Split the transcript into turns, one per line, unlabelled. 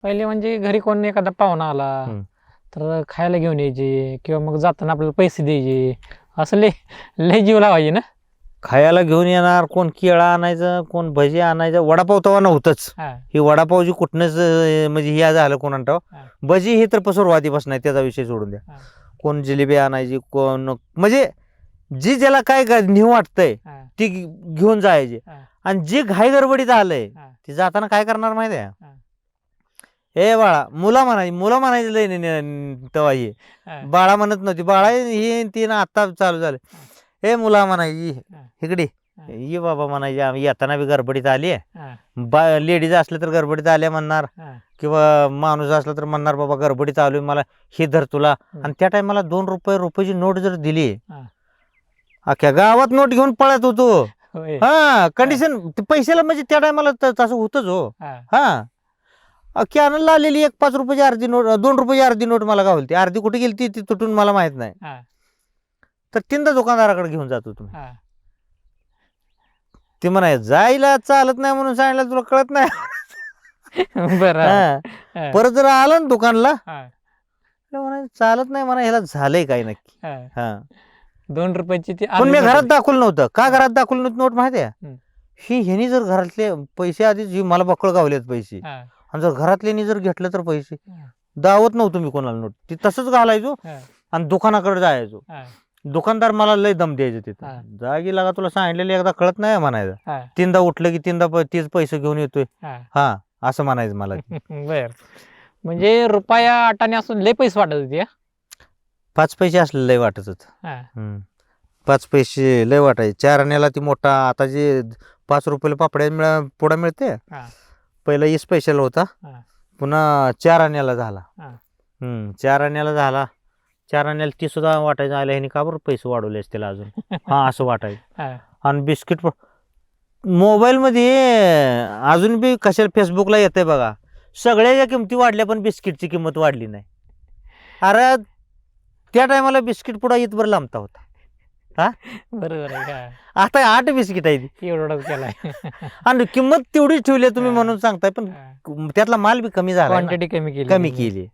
पहिले म्हणजे घरी कोण एखादा पाहुणा आला
हम्म.
तर खायला घेऊन यायचे किंवा मग जाताना आपल्याला पैसे द्यायचे. असं लय लय जीव लावायचे ना.
खायला घेऊन येणार, कोण केळं आणायचं, कोण भजी आणायचं. वडापाव तवा नव्हतंच.
हा
ही वडापावची कुठनंच म्हणजे हे झालं कोणाला ठाव.
हा
भजी हे तर सुरुवातीपासून आहे, त्याचा विषय सोडून द्या.
हा
कोण जिलेबी आणायची, कोण म्हणजे जी ज्याला काय नेऊ वाटतंय
हा
ती घेऊन जायची.
हा
आणि जे घाई गडबडीत आलंय
हा
ते जाताना काय करणार माहिती आहे?
हा
ए बाळा, मुलं म्हणायची लय तेव्हा हे
हा
बाळा म्हणत नव्हती. बाळा हे ती ना आत्ता चालू झालं. ए मुला म्हणायची
हा
इकडे ये बाबा म्हणायची. आम्ही येताना बी गडबडीत आली.
हा
लेडीज असलं तर गडबडीत आल्या म्हणणार,
हा
किंवा माणूस असला तर म्हणणार बाबा गडबडीत आलोय, मला हे धर तुला. आणि त्या टायमाला ₹2 रुपयाची नोट जर दिली,
हा.
अख्ख्या गावात नोट घेऊन पळत होतो.
होय.
हा कंडिशन पैशाला म्हणजे त्या टायमाला तसं होतच हो.
हा
हा कॅनलला आलेली एक 5 रुपयाची अर्धी नोट, 2 रुपयाची अर्धी नोट मला गावली. अर्धी कुठे गेली ती तुटून मला माहित नाही.
हा
तर तीनदा दुकानदाराकडे घेऊन जातो तुम्ही.
हा
ते म्हणाय जायला चालत नाही म्हणून सांगितलं, तुला कळत नाही.
बरं.
हा.
हा
परत जर आला ना दुकानला,
हा
म्हणा चालत नाही, म्हणा ह्याला झालंय काय नक्की.
हा.
हा
2 रुपयाची ती
पण मी
अर्धी
घरात
नोट.
दाखवलं नव्हतं. का
हा.
घरात दाखवलं नव्हतं नोट माहिती आहे?
हम्म.
ह्यानी जर घरातले पैसे आधीच मला बक्कळ गावलेत पैसे,
हा
आणि जर घरातल्यांनी जर घेतलं तर पैसे
हा
दावत नव्हतो मी कोणाला नोट. ती तसंच घालायचो
हा
आणि दुकानाकडे जायचो.
हा
दुकानदार मला लय दम द्यायचे
हा.
तिथं. जागी लागा, तुला सांगितलेलं एकदा कळत नाही म्हणायचं.
हा
तीनदा उठलं की तीनदा तीच पैसे घेऊन येतोय.
हा.
हा असं म्हणायचं मला.
बर. म्हणजे रुपया आटाने असून लय पैसे वाटत होते.
5 पैसे असले लय वाटत होतं.
हा
5 पैसे लय वाटायचे. 4 आण्याला ती मोठा, आता जे 5 रुपयाला पापड्या पुडा मिळते,
हा
पहिला 20 पैशाला होता,
हा
पुन्हा 4 आण्याला झाला.
हा
4 आण्याला झाला. 4 आण्याला ती सुद्धा वाटायचं, आल्या ह्यानी का बरं पैसे वाढवले असतील अजून. हा असं वाटायचं.
हा
आणि बिस्किट मोबाईलमध्ये अजून बी कशाला फेसबुकला येतंय बघा, सगळ्याच्या किमती वाढल्या पण बिस्किटची किंमत वाढली नाही. अरे त्या टायमाला बिस्किट पुडा इथभर लांबता होता. हा
बरोबर आहे का.
आता 8 बिस्किट आहे ती.
एवढंच केलाय.
आणि किंमत तेवढीच ठेवली तुम्ही
हा.
म्हणून सांगताय, पण
हा.
त्यातला माल बी कमी झाला,
क्वांटिटी कमी केली.
कमी केली.